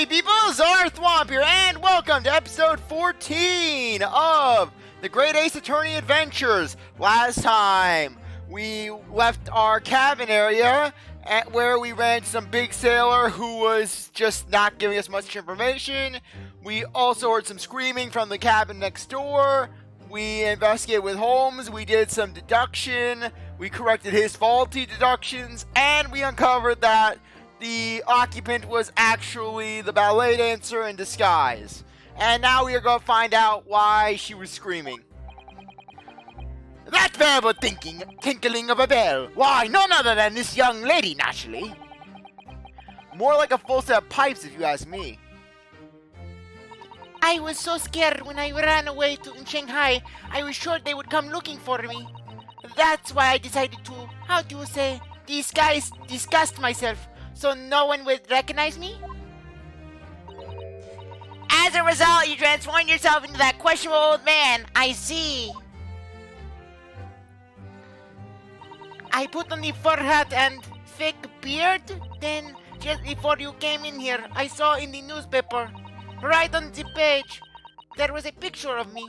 Hey people, CzarThwomp here, and welcome to episode 14 of the Great Ace Attorney Adventures. Last time, we left our cabin area where we ran into some big sailor who was just not giving us much information. We also heard some screaming from the cabin next door. We investigated with Holmes, we did some deduction, we corrected his faulty deductions, and we uncovered that the occupant was actually the ballet dancer in disguise. And now we are going to find out why she was screaming. That terrible tinkling of a bell. Why, none other than this young lady, naturally. More like a full set of pipes, if you ask me. I was so scared when I ran away in Shanghai. I was sure they would come looking for me. That's why I decided to, how do you say, disgust myself, so no one would recognize me? As a result, you transformed yourself into that questionable old man. I see. I put on the fur hat and fake beard. Then, just before you came in here, I saw in the newspaper, right on the page, there was a picture of me.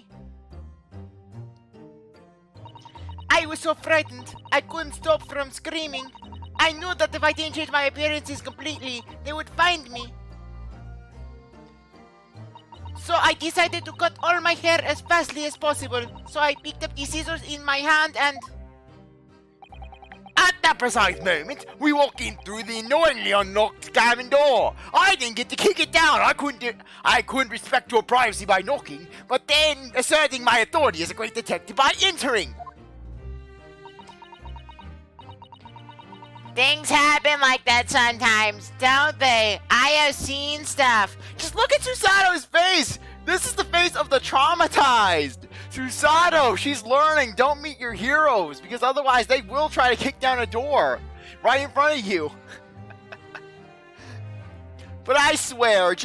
I was so frightened, I couldn't stop from screaming. I knew that if I didn't change my appearances completely, they would find me. So I decided to cut all my hair as fastly as possible. So I picked up the scissors in my hand and... At that precise moment, we walked in through the annoyingly unlocked cabin door. I didn't get to kick it down. I couldn't respect your privacy by knocking, but then asserting my authority as a great detective by entering. Things happen like that sometimes, don't they? I have seen stuff. Just look at Susato's face! This is the face of the traumatized! Susato, she's learning, don't meet your heroes, because otherwise they will try to kick down a door right in front of you. But I swear,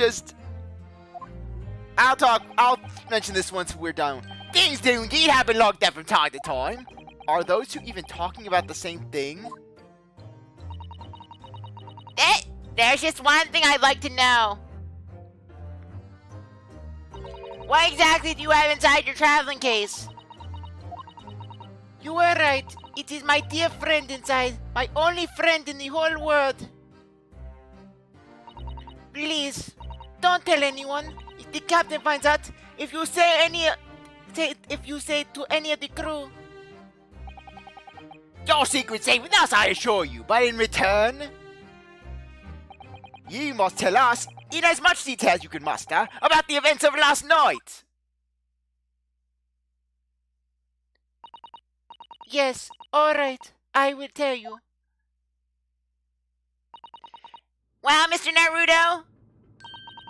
I'll mention this once we're done. Things do indeed happen like that from time to time. Are those two even talking about the same thing? There's just one thing I'd like to know. What exactly do you have inside your traveling case? You were right. It is my dear friend inside. My only friend in the whole world. Please, don't tell anyone. If the captain finds out, if you say to any of the crew. Your secret's safe with us, I assure you. But in return, you must tell us, in as much detail as you can muster, about the events of last night. Yes, alright. I will tell you. Well, Mr. Naruto,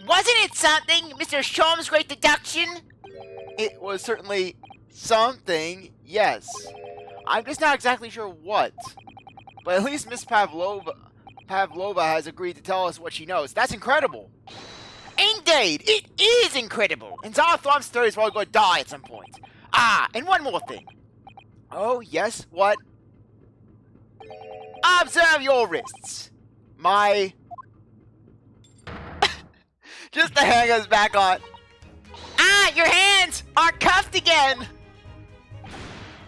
wasn't it something, Mr. Shom's great deduction? It was certainly something, yes. I'm just not exactly sure what. But at least Miss Pavlova has agreed to tell us what she knows. That's incredible. Indeed, it is incredible. And CzarThwomp's story is probably going to die at some point. Ah, and one more thing. Oh, yes, what? Observe your wrists. My... Just to hang us back on. Ah, your hands are cuffed again.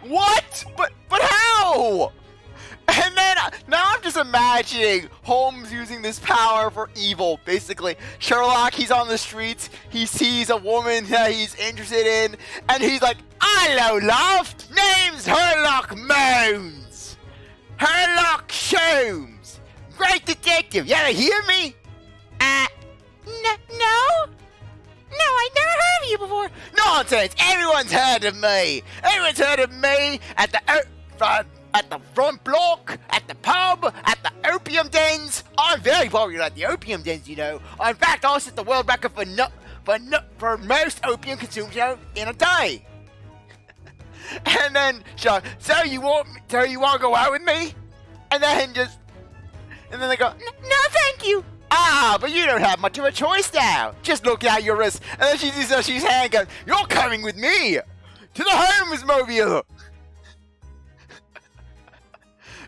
What? But how? And then, now I'm just imagining Holmes using this power for evil, basically. Sherlock, he's on the streets, he sees a woman that he's interested in, and he's like, hello, love, name's Sherlock Moans. Sherlock Holmes. Great detective, you ever hear me? No? No, I never heard of you before. Nonsense, everyone's heard of me. Everyone's heard of me at the front block, at the pub, at the opium dens. I'm very popular at the opium dens, you know. In fact, I set the world record for most opium consumed, you know, in a day. And then, so you want to go out with me? And then they go, No, thank you. Ah, but you don't have much of a choice now. Just look at your wrist. And then she's hanging. You're coming with me to the Holmes mobile.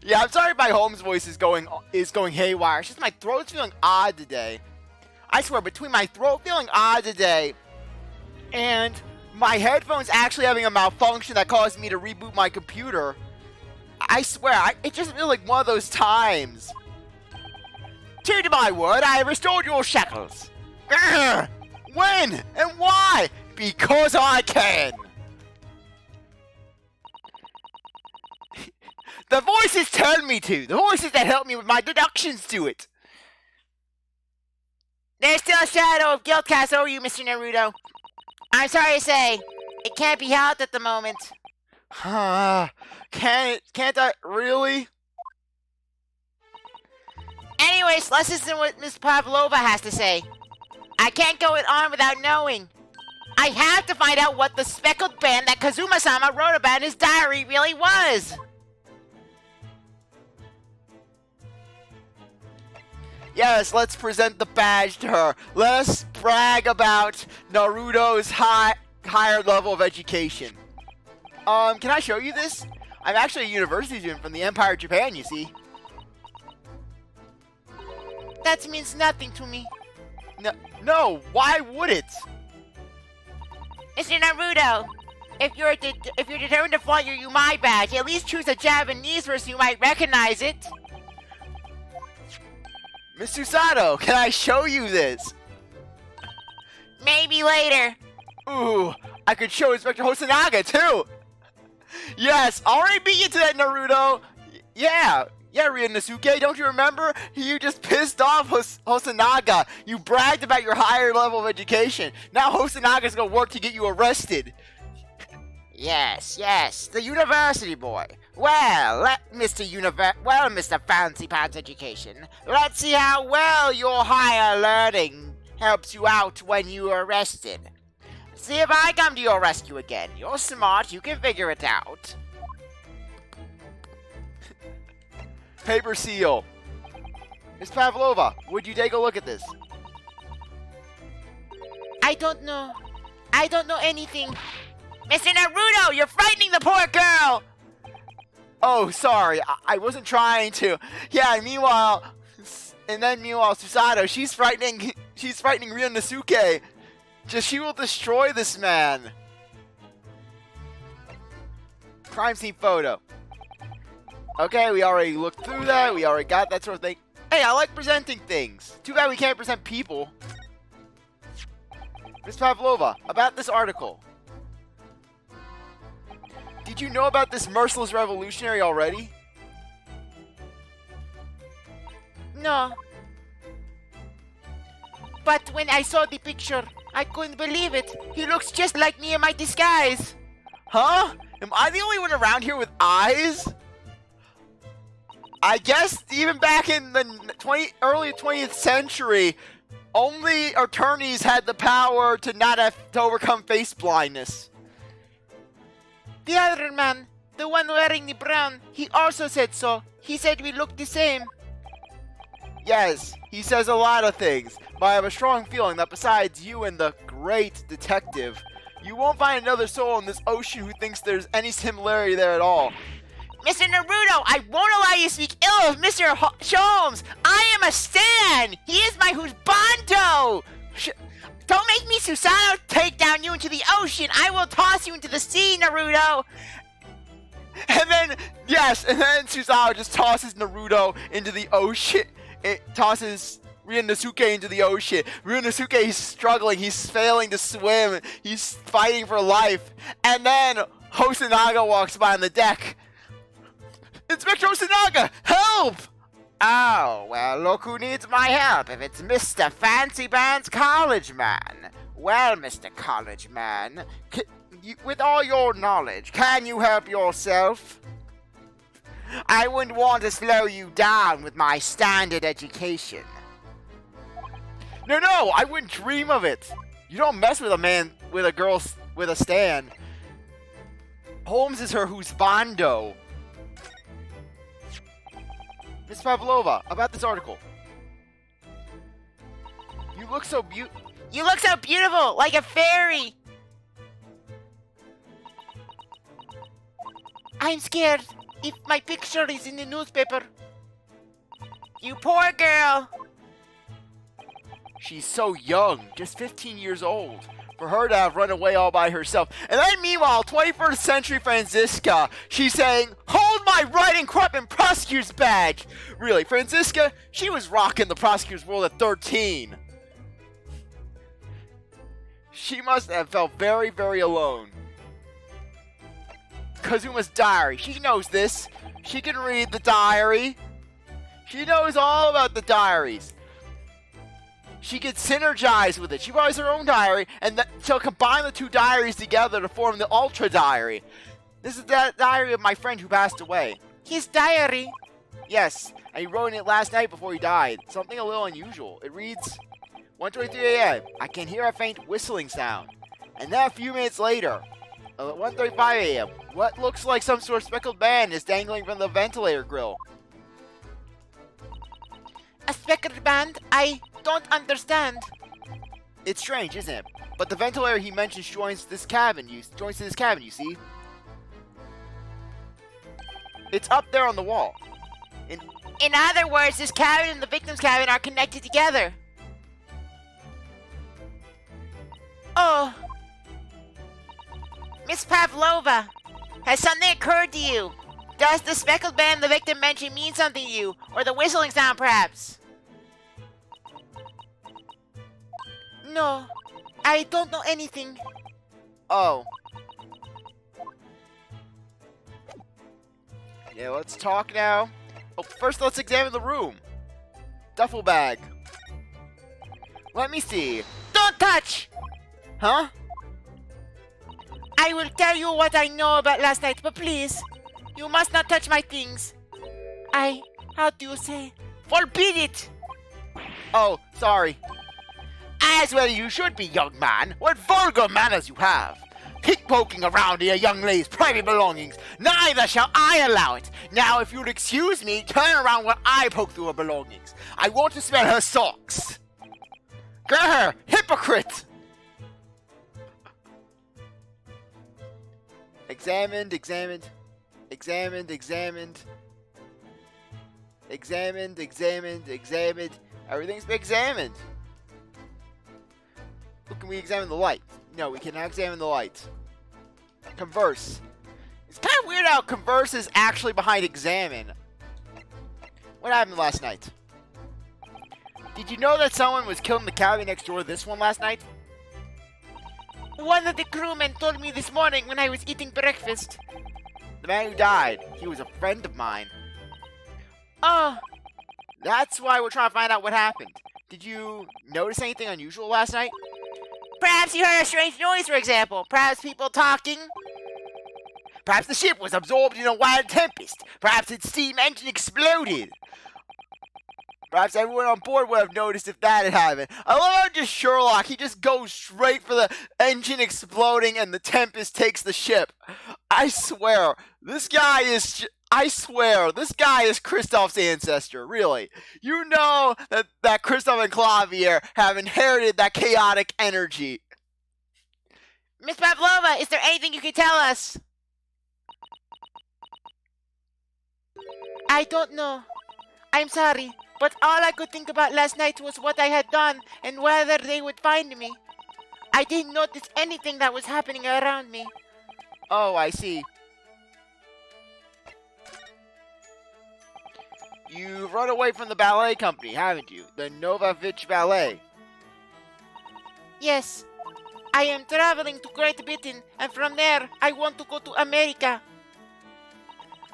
Yeah, I'm sorry my Holmes voice is going haywire. It's just my throat's feeling odd today. I swear, between my throat feeling odd today and my headphones actually having a malfunction that caused me to reboot my computer, I swear, it just feels like one of those times. True to my word, I have restored your shackles. Grr! When and why? Because I can. The voices tell me to. The voices that help me with my deductions do it. There's still a shadow of guilt cast over you, Mr. Naruto. I'm sorry to say, it can't be helped at the moment. Can't I really? Anyways, let's listen to what Miss Pavlova has to say. I can't go on without knowing. I have to find out what the speckled band that Kazuma-sama wrote about in his diary really was. Yes, let's present the badge to her. Let's brag about Naruto's higher level of education. Can I show you this? I'm actually a university student from the Empire of Japan, you see. That means nothing to me. No, why would it? Mr. Naruto, if you're determined to flaunt your Yumai badge, at least choose a Japanese verse you might recognize it. Miss Susato, can I show you this? Maybe later. Ooh, I could show Inspector Hosonaga too. Yes, already beat you to that, Naruto. Yeah, Ryuunosuke, don't you remember? You just pissed off Hosonaga. You bragged about your higher level of education. Now Hosonaga's gonna work to get you arrested. Yes, the university boy. Well, Mr. Fancy Pants Education, let's see how well your higher learning helps you out when you are arrested. See if I come to your rescue again. You're smart, you can figure it out. Paper seal. Miss Pavlova, would you take a look at this? I don't know anything. Mr. Naruto, you're frightening the poor girl! Oh, sorry, I wasn't trying to. Yeah, meanwhile Susato, she's frightening Ryuunosuke. She will destroy this man. Crime scene photo. Okay, we already looked through that. We already got that sort of thing. Hey, I like presenting things. Too bad we can't present people. Miss Pavlova, about this article. Did you know about this merciless revolutionary already? No. But when I saw the picture, I couldn't believe it. He looks just like me in my disguise. Huh? Am I the only one around here with eyes? I guess even back in the early 20th century, only attorneys had the power to not have to overcome face blindness. The other man, the one wearing the brown, he also said so. He said we look the same. Yes, he says a lot of things, but I have a strong feeling that besides you and the great detective, you won't find another soul in this ocean who thinks there's any similarity there at all. Mr. Naruto, I won't allow you to speak ill of Mr. Sholmes. I am a Stan. He is my husbando. Don't make me Susato take down you into the ocean. I will toss you into the sea, Naruto. And then Susato just tosses Naruto into the ocean. It tosses Ryuunosuke into the ocean. Ryuunosuke is struggling. He's failing to swim. He's fighting for life. And then Hosonaga walks by on the deck. Inspector Hosonaga, help! Oh, well, look who needs my help if it's Mr. Fancy Pants College Man. Well, Mr. College Man, with all your knowledge, can you help yourself? I wouldn't want to slow you down with my standard education. No, I wouldn't dream of it. You don't mess with a girl with a stand. Holmes is her husbando. Miss Pavlova, about this article. You look so beautiful, like a fairy. I'm scared if my picture is in the newspaper. You poor girl. She's so young, just 15 years old, for her to have run away all by herself. And then meanwhile, 21st century Franziska, she's saying, "Hold my riding crop and prosecutor's badge." Really, Franziska, she was rocking the prosecutor's world at 13. She must have felt very, very alone. Kazuma's diary. She knows this. She can read the diary. She knows all about the diaries. She can synergize with it. She writes her own diary, and she'll combine the two diaries together to form the Ultra Diary. This is the diary of my friend who passed away. His diary? Yes, and he wrote in it last night before he died. Something a little unusual. It reads, 1:23 a.m. I can hear a faint whistling sound. And then a few minutes later, at 1:35 a.m., what looks like some sort of speckled band is dangling from the ventilator grill. A speckled band? I don't understand. It's strange, isn't it? But the ventilator he mentions joins this cabin. You see? It's up there on the wall. In other words, this cabin and the victim's cabin are connected together. Oh. Miss Pavlova, has something occurred to you? Does the speckled band the victim mentioned mean something to you? Or the whistling sound, perhaps? No, I don't know anything. Oh. Yeah, let's talk now. Oh, first let's examine the room. Duffel bag. Let me see. Don't touch! Huh? I will tell you what I know about last night, but please, you must not touch my things. How do you say? Forbid it! Oh, sorry. As well you should be, young man. What vulgar manners you have. Pickpoking around in a young lady's private belongings. Neither shall I allow it. Now, if you'll excuse me, turn around while I poke through her belongings. I want to smell her socks. Grr! Hypocrite! Examined. Everything's been examined. Can we examine the light? No, we cannot examine the light. Converse. It's kind of weird how converse is actually behind examine. What happened last night? Did you know that someone was killed in the cabin next door to this one last night? One of the crewmen told me this morning when I was eating breakfast. The man who died, he was a friend of mine. Oh. That's why we're trying to find out what happened. Did you notice anything unusual last night? Perhaps you heard a strange noise, for example. Perhaps people talking. Perhaps the ship was absorbed in a wild tempest. Perhaps its steam engine exploded. Perhaps everyone on board would have noticed if that had happened. I love how just Sherlock, he just goes straight for the engine exploding and the tempest takes the ship. I swear, this guy is Kristoff's ancestor, really. You know that Kristoff and Clavier have inherited that chaotic energy. Miss Pavlova, is there anything you can tell us? I don't know. I'm sorry, but all I could think about last night was what I had done and whether they would find me. I didn't notice anything that was happening around me. Oh, I see. You've run away from the ballet company, haven't you? The Novovich Ballet. Yes. I am traveling to Great Britain, and from there, I want to go to America.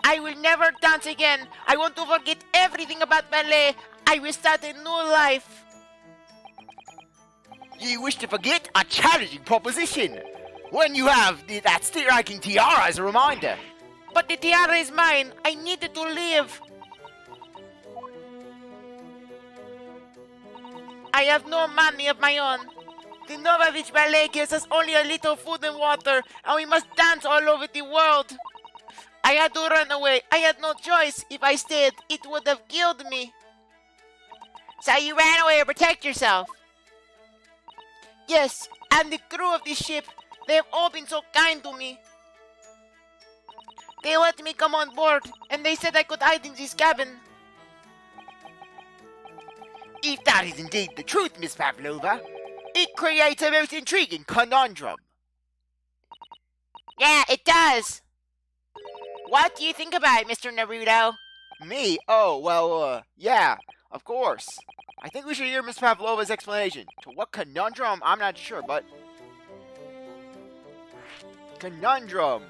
I will never dance again. I want to forget everything about ballet. I will start a new life. You wish to forget? A challenging proposition. When you have that striking tiara as a reminder. But the tiara is mine. I needed to live. I have no money of my own. The Novovich Ballet gives us only a little food and water, and we must dance all over the world. I had to run away. I had no choice. If I stayed, it would have killed me. So you ran away to protect yourself? Yes, and the crew of this ship, they have all been so kind to me. They let me come on board, and they said I could hide in this cabin. If that is indeed the truth, Miss Pavlova, it creates a most intriguing conundrum. Yeah, it does. What do you think about it, Mr. Naruto? Me? Oh, well, yeah, of course. I think we should hear Miss Pavlova's explanation. To what conundrum? I'm not sure, but... Conundrum.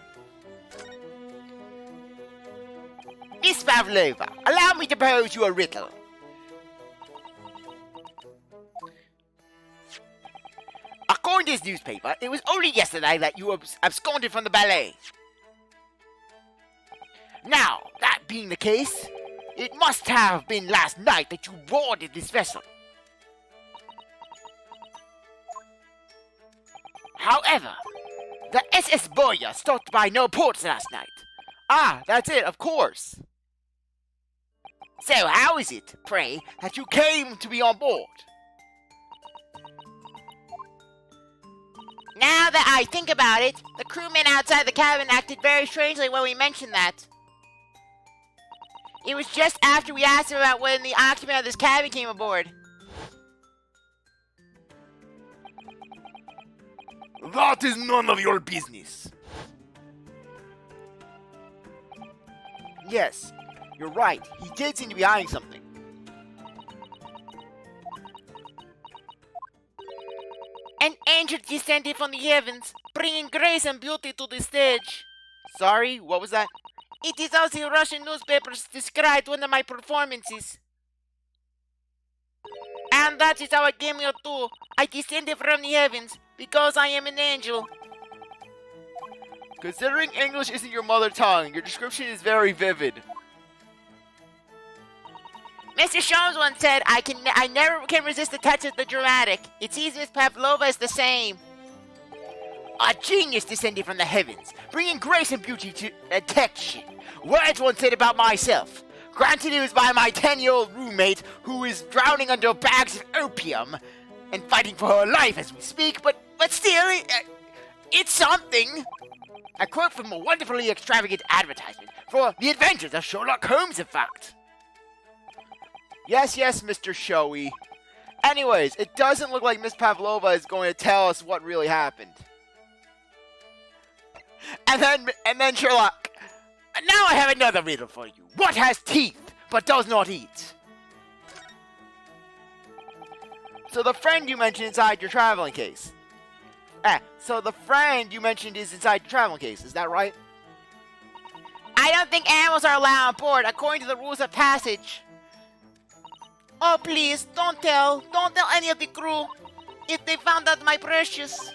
Miss Pavlova, allow me to pose you a riddle. According to this newspaper, it was only yesterday that you absconded from the ballet. Now, that being the case, it must have been last night that you boarded this vessel. However, the SS Boya stopped by no ports last night. Ah, that's it, of course. So how is it, pray, that you came to be on board? Now that I think about it, the crewmen outside the cabin acted very strangely when we mentioned that. It was just after we asked them about when the occupant of this cabin came aboard. That is none of your business. Yes, you're right. He did seem to be hiding something. An angel descended from the heavens, bringing grace and beauty to the stage. Sorry, what was that? It is as the Russian newspapers described one of my performances. And that is how I came here too. I descended from the heavens because I am an angel. Considering English isn't your mother tongue, your description is very vivid. Mr. Sholmes once said, I never can resist the touch of the dramatic. It seems Miss Pavlova is the same. A genius descended from the heavens, bringing grace and beauty to attention. Words once said about myself. Granted, it was by my 10-year-old roommate who is drowning under bags of opium and fighting for her life as we speak, but still, it's something. A quote from a wonderfully extravagant advertisement for The Adventures of Sherlock Holmes, in fact. Yes, Mr. Showy. Anyways, it doesn't look like Miss Pavlova is going to tell us what really happened. And then Sherlock, now I have another riddle for you. What has teeth but does not eat? So the friend you mentioned inside your traveling case. So the friend you mentioned is inside your traveling case, is that right? I don't think animals are allowed on board according to the rules of passage. Oh, please, don't tell any of the crew. If they found out my precious.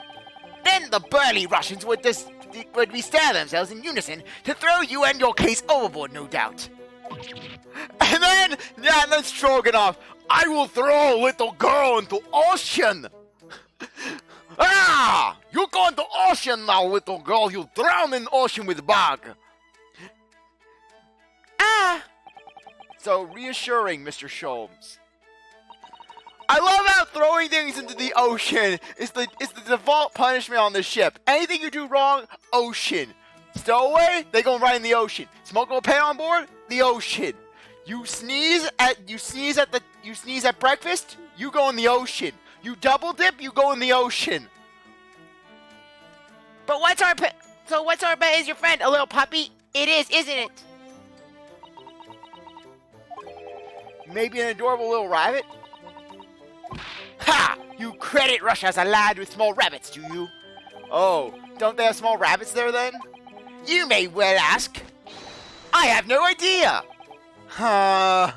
Then the burly Russians would bestir themselves in unison to throw you and your case overboard, no doubt. And then Stroganoff, I will throw little girl into ocean. Ah! You go into ocean now, little girl. You drown in ocean with bug. Ah! So reassuring, Mr. Sholmes. I love how throwing things into the ocean is the default punishment on the ship. Anything you do wrong, ocean. Stowaway, they go right in the ocean. Smoke will pay on board, the ocean. You sneeze at breakfast, you go in the ocean. You double dip, you go in the ocean. But what's our bet is your friend, a little puppy? It is, isn't it? Maybe an adorable little rabbit? Ha! You credit Russia as a lad with small rabbits, do you? Oh, don't they have small rabbits there then? You may well ask. I have no idea. I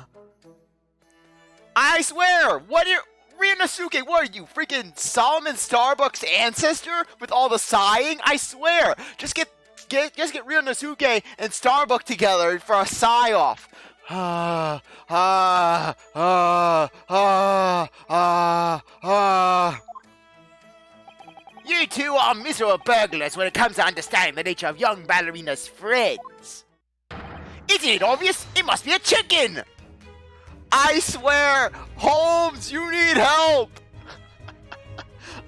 swear, Ryuunosuke, what are you, freaking Solomon Starbucks ancestor with all the sighing? I swear, just get Ryuunosuke and Starbuck together for a sigh off. You two are miserable burglars when it comes to understanding the nature of young ballerina's friends. Isn't it obvious? It must be a chicken! I swear, Holmes, you need help!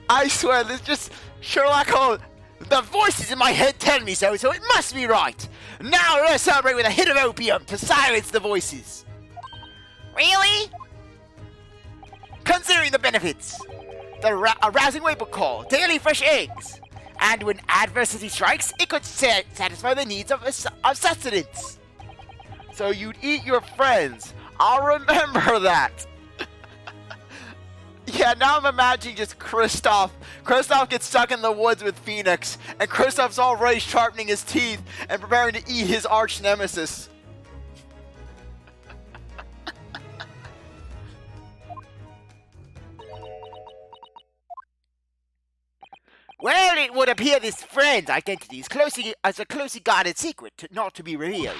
I swear, this just Sherlock Holmes. The voices in my head tell me so it must be right. Now let's celebrate with a hit of opium to silence the voices. Really? Considering the benefits, a rousing wake-up call, daily fresh eggs, and when adversity strikes, it could satisfy the needs of sustenance. So you'd eat your friends. I'll remember that. Yeah, now I'm imagining just Kristoff. Kristoff gets stuck in the woods with Phoenix, and Kristoff's already sharpening his teeth and preparing to eat his arch nemesis. Well, it would appear this friend's identity is a closely guarded secret, not to be revealed.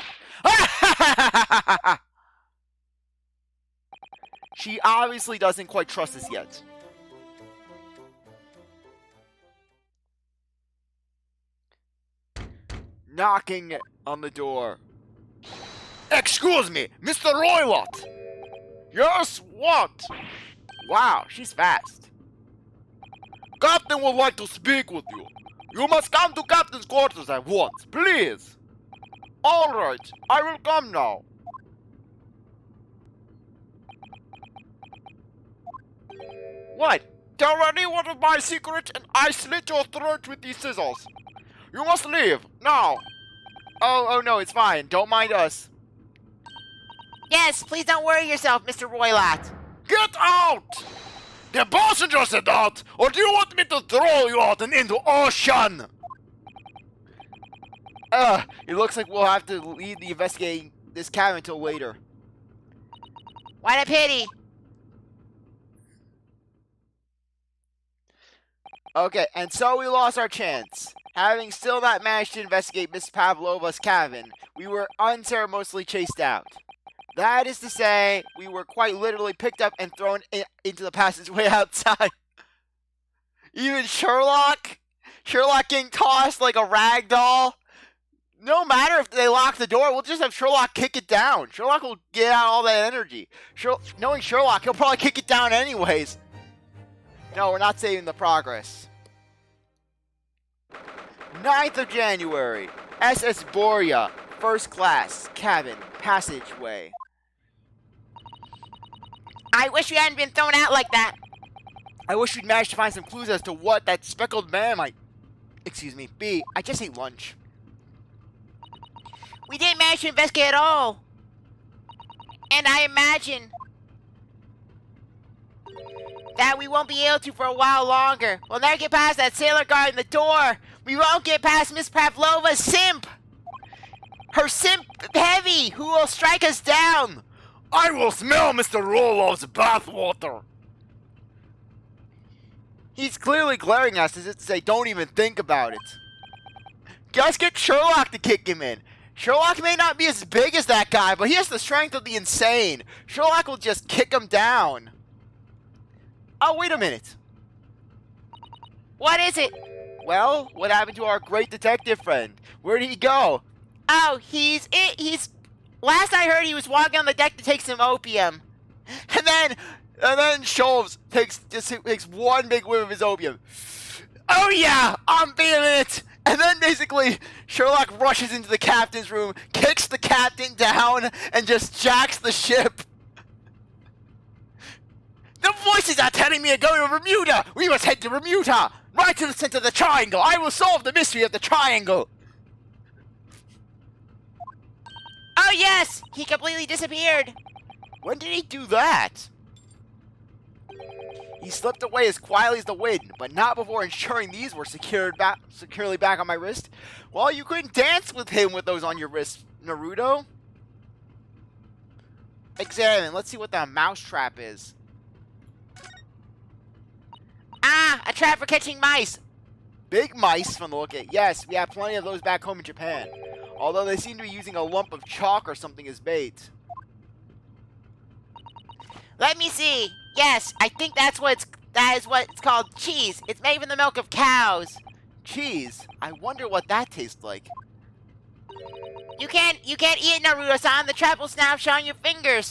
She obviously doesn't quite trust us yet. Knocking on the door. Excuse me, Mr. Roylott. Yes, what? Wow, she's fast. Captain would like to speak with you. You must come to Captain's quarters at once, please. All right, I will come now. What? Tell anyone of my secret and I slit your throat with these scissors. You must leave, now. Oh no, it's fine. Don't mind us. Yes, please don't worry yourself, Mr. Roylott. Get out! The passenger said out, or do you want me to throw you out and into ocean? It looks like we'll have to leave the investigating this cabin until later. What a pity. Okay, and so we lost our chance. Having still not managed to investigate Miss Pavlova's cabin, we were unceremoniously chased out. That is to say, we were quite literally picked up and thrown into the passageway outside. Even Sherlock getting tossed like a rag doll. No matter if they lock the door, we'll just have Sherlock kick it down. Sherlock will get out all that energy. Knowing Sherlock, he'll probably kick it down anyways. No, we're not saving the progress. 9th of January, SS Boria, first class, cabin, passageway. I wish we hadn't been thrown out like that. I wish we'd managed to find some clues as to what that speckled man might, be. I just ate lunch. We didn't manage to investigate at all. And I imagine that we won't be able to for a while longer. We'll never get past that sailor guard in the door. We won't get past Miss Pavlova's simp. Her simp heavy, who will strike us down. I will smell Mr. Roloff's bathwater. He's clearly glaring at us as if to say, don't even think about it. Just get Sherlock to kick him in. Sherlock may not be as big as that guy, but he has the strength of the insane. Sherlock will just kick him down. Oh, wait a minute. What is it? Well, what happened to our great detective friend? Where did he go? Oh, he's last I heard he was walking on the deck to take some opium. And then Shoves takes one big whiff of his opium. Oh yeah, I'm feeling it. And then basically Sherlock rushes into the captain's room, kicks the captain down, and just jacks the ship. The voices are telling me to go to Bermuda. We must head to Bermuda, right to the center of the triangle. I will solve the mystery of the triangle. Oh yes, he completely disappeared. When did he do that? He slipped away as quietly as the wind, but not before ensuring these were securely back on my wrist. Well, you couldn't dance with him with those on your wrist, Naruto. Examine. Let's see what the mouse trap is. Ah, a trap for catching mice. Big mice from the look at it. Yes, we have plenty of those back home in Japan. Although they seem to be using a lump of chalk or something as bait. Let me see. Yes, I think that is what it's called, cheese. It's made from the milk of cows. Cheese? I wonder what that tastes like. You can't eat it, Naruto-san. The trap will snap on your fingers.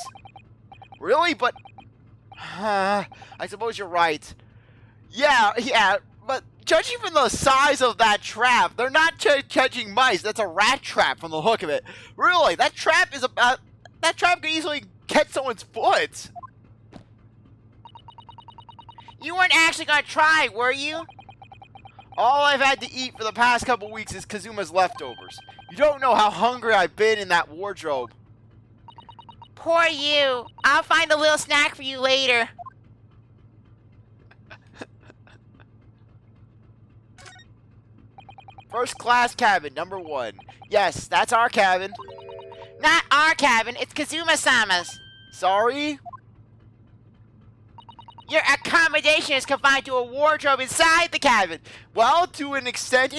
Really? But I suppose you're right. Yeah, but judging from the size of that trap, they're not catching mice. That's a rat trap from the look of it. Really, that trap could easily catch someone's foot. You weren't actually gonna try, were you? All I've had to eat for the past couple weeks is Kazuma's leftovers. You don't know how hungry I've been in that wardrobe. Poor you. I'll find a little snack for you later. First class cabin, number 1. Yes, that's our cabin. Not our cabin, it's Kazuma-sama's. Sorry? Your accommodation is confined to a wardrobe inside the cabin. Well, to an extent,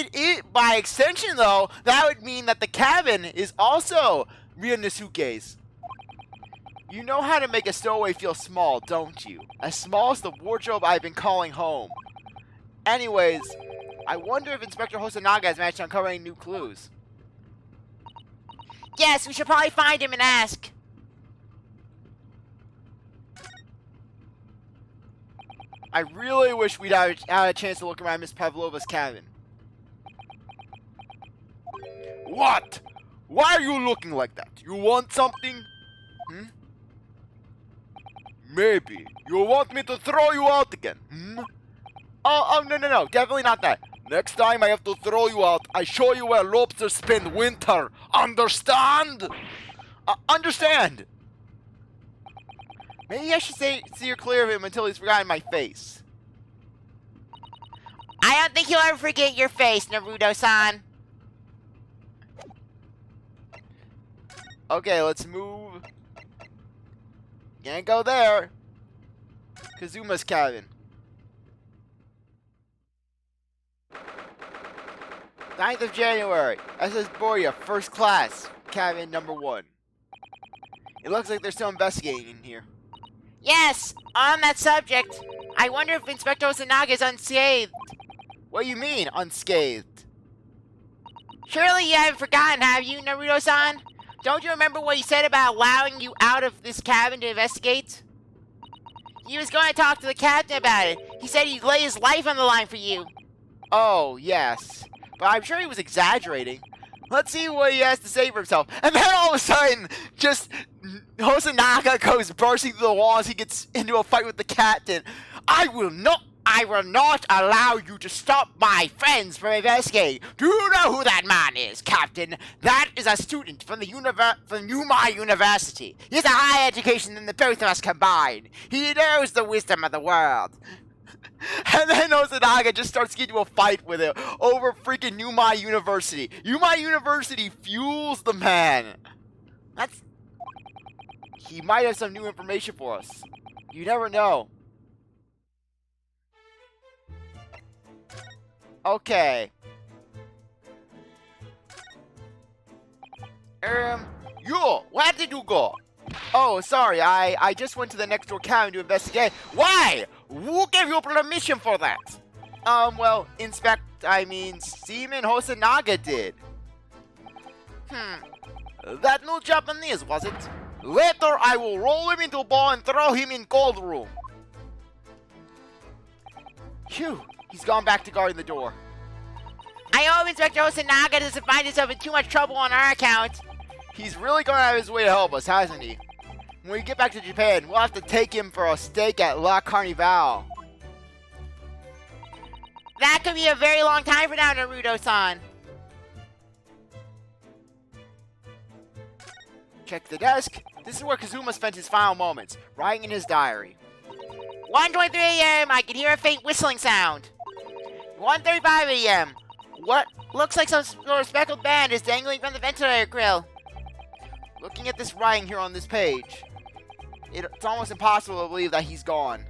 by extension, though, that would mean that the cabin is also Ryuunosuke's. You know how to make a stowaway feel small, don't you? As small as the wardrobe I've been calling home. Anyways, I wonder if Inspector Hosonaga has managed to uncover any new clues. Yes, we should probably find him and ask. I really wish we'd had a chance to look around Miss Pavlova's cabin. What? Why are you looking like that? You want something? Maybe. You want me to throw you out again? Oh, no. Definitely not that. Next time I have to throw you out, I show you where lobsters spend winter. Understand? Understand. Maybe I should steer clear of him until he's forgotten my face. I don't think he'll ever forget your face, Naruto-san. Okay, let's move. Can't go there. Kazuma's cabin. 9th of January. SS Boria, first class. Cabin number 1. It looks like they're still investigating in here. Yes, on that subject, I wonder if Inspector Hosonaga is unscathed. What do you mean, unscathed? Surely you haven't forgotten, have you, Naruto-san? Don't you remember what he said about allowing you out of this cabin to investigate? He was going to talk to the captain about it. He said he'd lay his life on the line for you. Oh, yes. But I'm sure he was exaggerating. Let's see what he has to say for himself. And then all of a sudden, just Hosonaga goes bursting through the walls. He gets into a fight with the captain. I will not allow you to stop my friends from investigating. Do you know who that man is, Captain? That is a student from Yuma University. He has a higher education than the both of us combined. He knows the wisdom of the world. And then Hosonaga just starts getting into a fight with him over freaking Yuma University. Yuma University fuels the man. He might have some new information for us. You never know. Okay. You, where did you go? Oh, sorry, I just went to the next door cabin to investigate. Why? Who gave you permission for that? Well, Seaman Hosonaga did. That new Japanese, was it? Later, I will roll him into a ball and throw him in cold room. Phew, he's gone back to guarding the door. I hope Inspector Hosonaga doesn't find himself in too much trouble on our account. He's really gone out of his way to help us, hasn't he? When we get back to Japan, we'll have to take him for a steak at La Carnival. That could be a very long time for now, Naruto-san. Check the desk. This is where Kazuma spent his final moments, writing in his diary. 1:23 a.m. I can hear a faint whistling sound. 1:35 a.m. What looks like some sort of speckled band is dangling from the ventilator grill. Looking at this writing here on this page, it's almost impossible to believe that he's gone.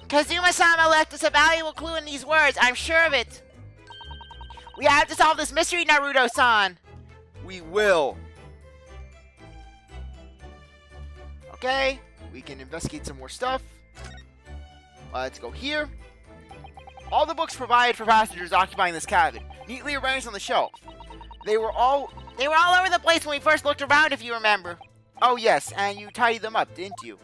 Kazuma-sama left us a valuable clue in these words, I'm sure of it. We have to solve this mystery, Naruto-san. We will. Okay, we can investigate some more stuff. Let's go here. All the books provided for passengers occupying this cabin, neatly arranged on the shelf. They were all over the place when we first looked around, if you remember. Oh yes, and you tidied them up, didn't you?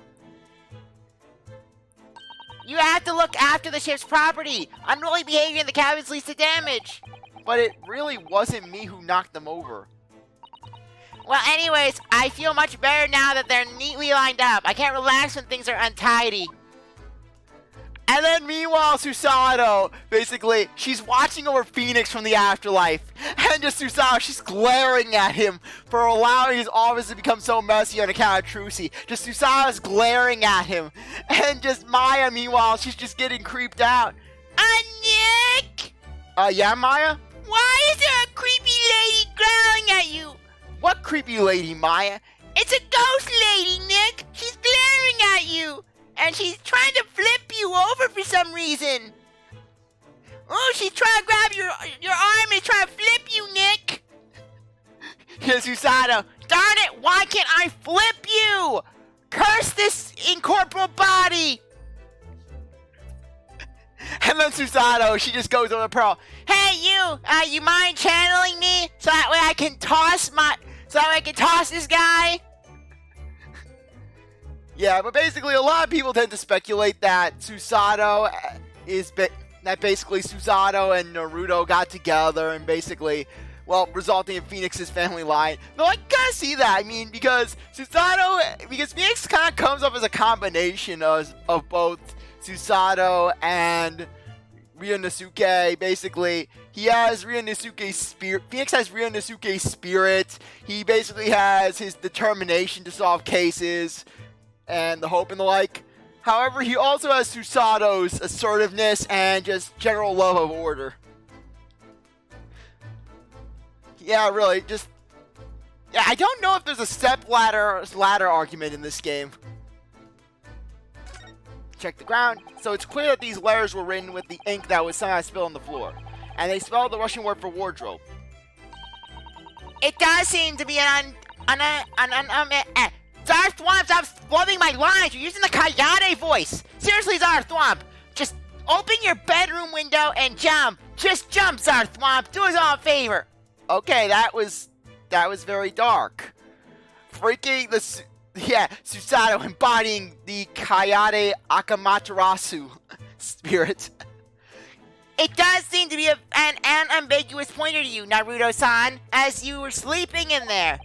You have to look after the ship's property. Unruly behavior in the cabins leads to damage. But it really wasn't me who knocked them over. Well, anyways, I feel much better now that they're neatly lined up. I can't relax when things are untidy. And then meanwhile, Susato, basically, she's watching over Phoenix from the afterlife. And just Susato, she's glaring at him for allowing his office to become so messy on account of Trucy. Just Susato's glaring at him. And just Maya, meanwhile, she's just getting creeped out. Nick! Yeah, Maya? Why is there a creepy lady growling at you? What creepy lady, Maya? It's a ghost lady, Nick! She's glaring at you! And she's trying to flip you over for some reason. Oh, she's trying to grab your arm and trying to flip you, Nick. Yes, Susato. Darn it, why can't I flip you? Curse this incorporeal body. And then Susato, she just goes over to Pearl. Hey, you mind channeling me so that way I can toss this guy? Yeah, but basically a lot of people tend to speculate that Susato that basically Susato and Naruto got together and basically, well, resulting in Phoenix's family line. Though I gotta see that, I mean, because Phoenix kind of comes up as a combination of both Susato and Ryuunosuke. Basically, he has Ryuunosuke's spirit. Phoenix has Ryuunosuke's spirit. He basically has his determination to solve cases and the hope and the like. However, he also has Susato's assertiveness and just general love of order. Yeah, really, yeah, I don't know if there's a step ladder argument in this game. Check the ground. So it's clear that these letters were written with the ink that was somehow spilled on the floor. And they spelled the Russian word for wardrobe. It does seem to be CzarThwomp, stop loving my lines. You're using the Kayate voice. Seriously, CzarThwomp, just open your bedroom window and jump. Just jump, CzarThwomp. Do us all a favor. Okay, that was very dark. Freaking Susato embodying the Kayate Akamaterasu spirit. It does seem to be an ambiguous pointer to you, Naruto-san, as you were sleeping in there.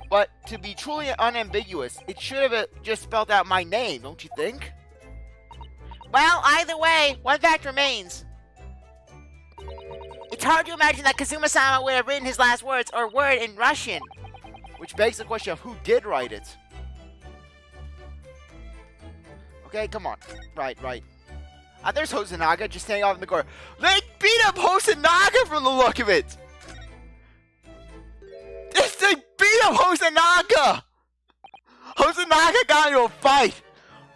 But to be truly unambiguous, it should have just spelled out my name, don't you think? Well, either way, one fact remains. It's hard to imagine that Kazuma-sama would have written his last words or word in Russian. Which begs the question of who did write it. Okay, come on. Right. There's Hosonaga just standing off in the corner. They beat up Hosonaga from the look of it! They beat up Hosonaga! Hosonaga got into a fight!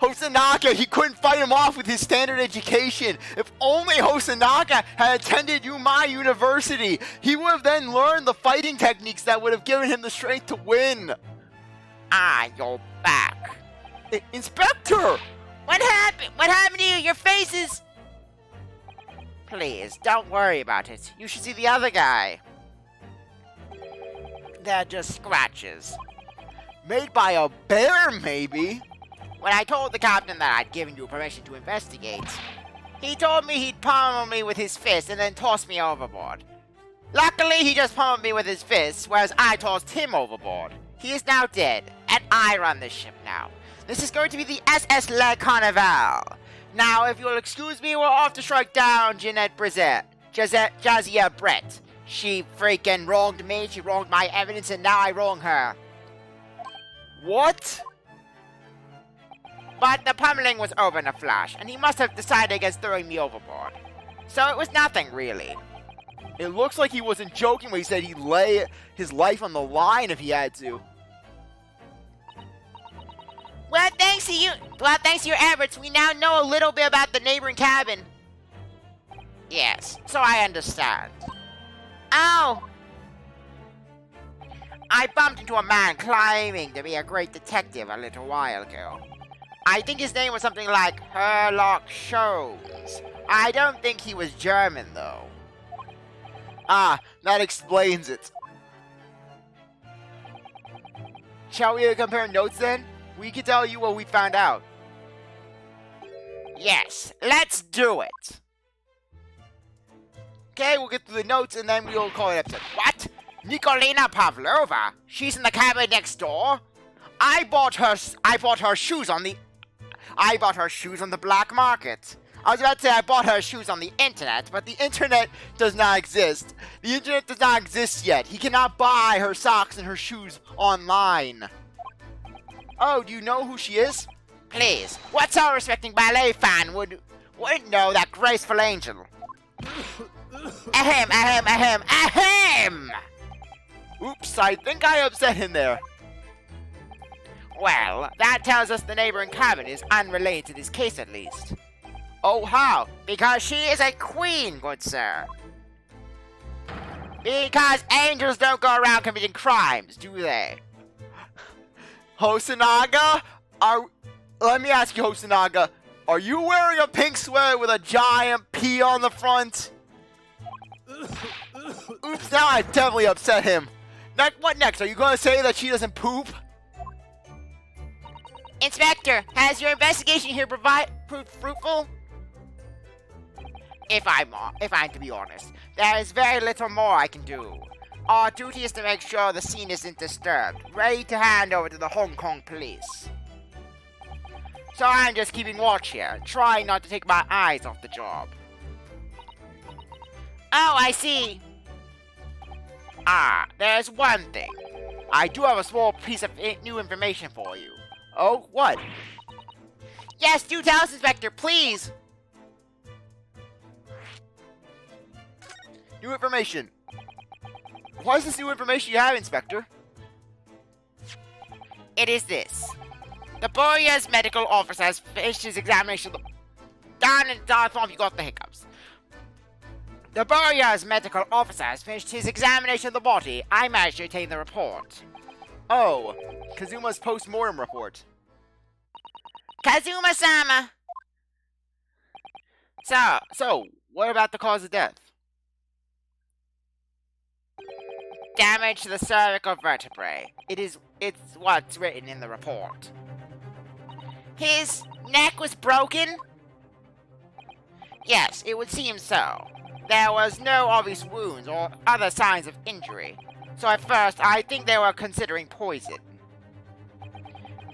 Hosonaga, he couldn't fight him off with his standard education. If only Hosonaga had attended Yuma University, he would have then learned the fighting techniques that would have given him the strength to win. Ah, you're back. Inspector! What happened? What happened to you? Your face is... Please, don't worry about it. You should see the other guy. They're just scratches. Made by a bear, maybe? When I told the captain that I'd given you permission to investigate, he told me he'd pummel me with his fist and then toss me overboard. Luckily, he just pummeled me with his fist, whereas I tossed him overboard. He is now dead, and I run this ship now. This is going to be the SS Le Carnival. Now, if you'll excuse me, we're off to strike down Jeanette Brizette. Jazia Brett. She freaking wronged me, she wronged my evidence, and now I wrong her. What? But the pummeling was over in a flash, and he must have decided against throwing me overboard. So it was nothing, really. It looks like he wasn't joking when he said he'd lay his life on the line if he had to. Well, thanks to your efforts, we now know a little bit about the neighboring cabin. Yes, so I understand. Oh! I bumped into a man claiming to be a great detective a little while ago. I think his name was something like Herlock Sholmes. I don't think he was German, though. Ah, that explains it. Shall we compare notes then? We can tell you what we found out. Yes, let's do it. Okay, we'll get through the notes and then we'll call it episode. What? Nikolina Pavlova? She's in the cabin next door? I bought her shoes on the black market. I was about to say I bought her shoes on the internet, but the internet does not exist. The internet does not exist yet. He cannot buy her socks and her shoes online. Oh, do you know who she is? Please, what self-respecting ballet fan wouldn't know that graceful angel? Ahem, ahem, ahem, ahem! Oops, I think I upset him there. Well, that tells us the neighboring cabin is unrelated to this case at least. Oh, how? Because she is a queen, good sir. Because angels don't go around committing crimes, do they? Hosonaga? Let me ask you, Hosonaga. Are you wearing a pink sweater with a giant P on the front? Oops, now I definitely upset him. What next? Are you going to say that she doesn't poop? Inspector, has your investigation here proved fruitful? If I'm to be honest, there is very little more I can do. Our duty is to make sure the scene isn't disturbed, ready to hand over to the Hong Kong police. So I'm just keeping watch here, trying not to take my eyes off the job. Oh, I see. Ah, there's one thing. I do have a small piece of new information for you. Oh, what? Yes, do tell us, Inspector, please! New information. What is this new information you have, Inspector? It is this. The Borea's medical officer has finished his examination of the... Darn it, CzarThwomp, you got the hiccups. The Borea's medical officer has finished his examination of the body. I managed to obtain the report. Oh, Kazuma's post-mortem report. Kazuma-sama! So, what about the cause of death? Damage to the cervical vertebrae. It's what's written in the report. His neck was broken? Yes, it would seem so. There was no obvious wounds or other signs of injury. So at first, I think they were considering poison.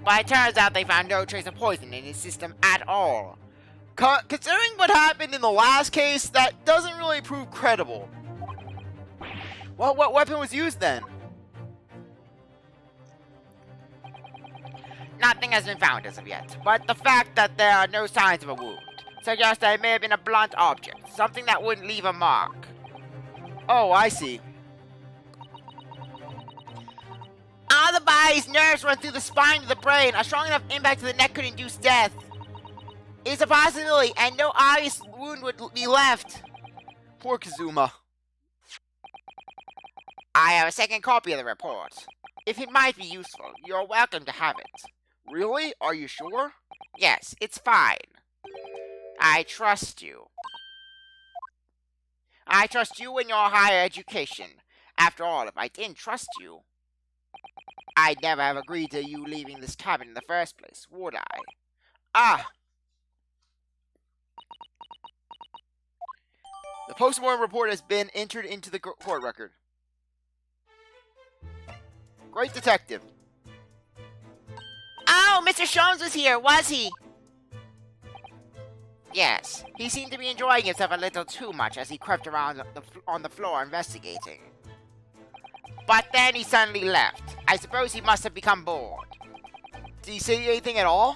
But it turns out they found no trace of poison in his system at all. Considering what happened in the last case, that doesn't really prove credible. Well, what weapon was used then? Nothing has been found as of yet, but the fact that there are no signs of a wound suggests that it may have been a blunt object, something that wouldn't leave a mark. Oh, I see. All the body's nerves run through the spine to the brain. A strong enough impact to the neck could induce death. It's a possibility, and no obvious wound would be left. Poor Kazuma. I have a second copy of the report. If it might be useful, you're welcome to have it. Really? Are you sure? Yes, it's fine. I trust you. I trust you and your higher education. After all, if I didn't trust you, I'd never have agreed to you leaving this cabin in the first place, would I? Ah! The post-mortem report has been entered into the court record. Great detective. Oh, Mr. Sholmes was here, was he? Yes, he seemed to be enjoying himself a little too much as he crept around on the floor investigating. But then he suddenly left. I suppose he must have become bored. Did he say anything at all?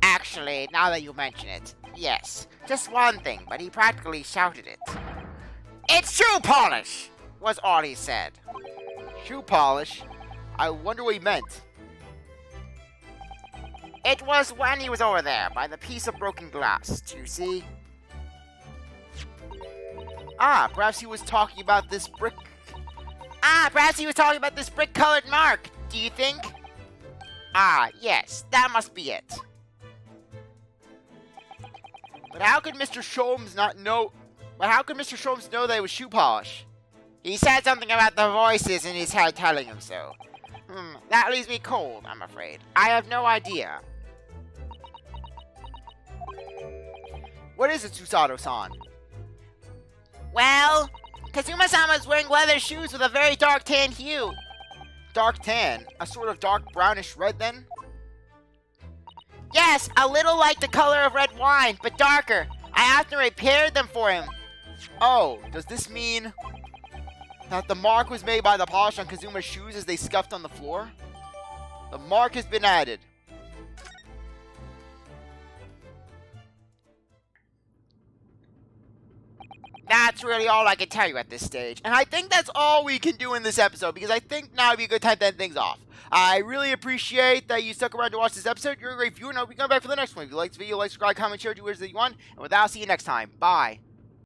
Actually, now that you mention it, yes. Just one thing, but he practically shouted it. "It's shoe polish!" was all he said. Shoe polish? I wonder what he meant. It was when he was over there, by the piece of broken glass, do you see? Ah, perhaps he was talking about this brick. Perhaps he was talking about this brick-colored mark, do you think? Ah, yes, that must be it. But how could Mr. Sholmes not know... But how could Mr. Sholmes know that it was shoe polish? He said something about the voices in his head telling him so. That leaves me cold, I'm afraid. I have no idea. What is it, Susato-san? Well, Kazuma-sama is wearing leather shoes with a very dark tan hue. Dark tan? A sort of dark brownish red, then? Yes, a little like the color of red wine, but darker. I often repaired them for him. Oh, does this mean that the mark was made by the polish on Kazuma's shoes as they scuffed on the floor? The mark has been added. That's really all I can tell you at this stage. And I think that's all we can do in this episode, because I think now would be a good time to end things off. I really appreciate that you stuck around to watch this episode. You're a great viewer, and I hope you come back for the next one. If you like this video, like, subscribe, comment, share, do whatever you want. And with that, I'll see you next time. Bye.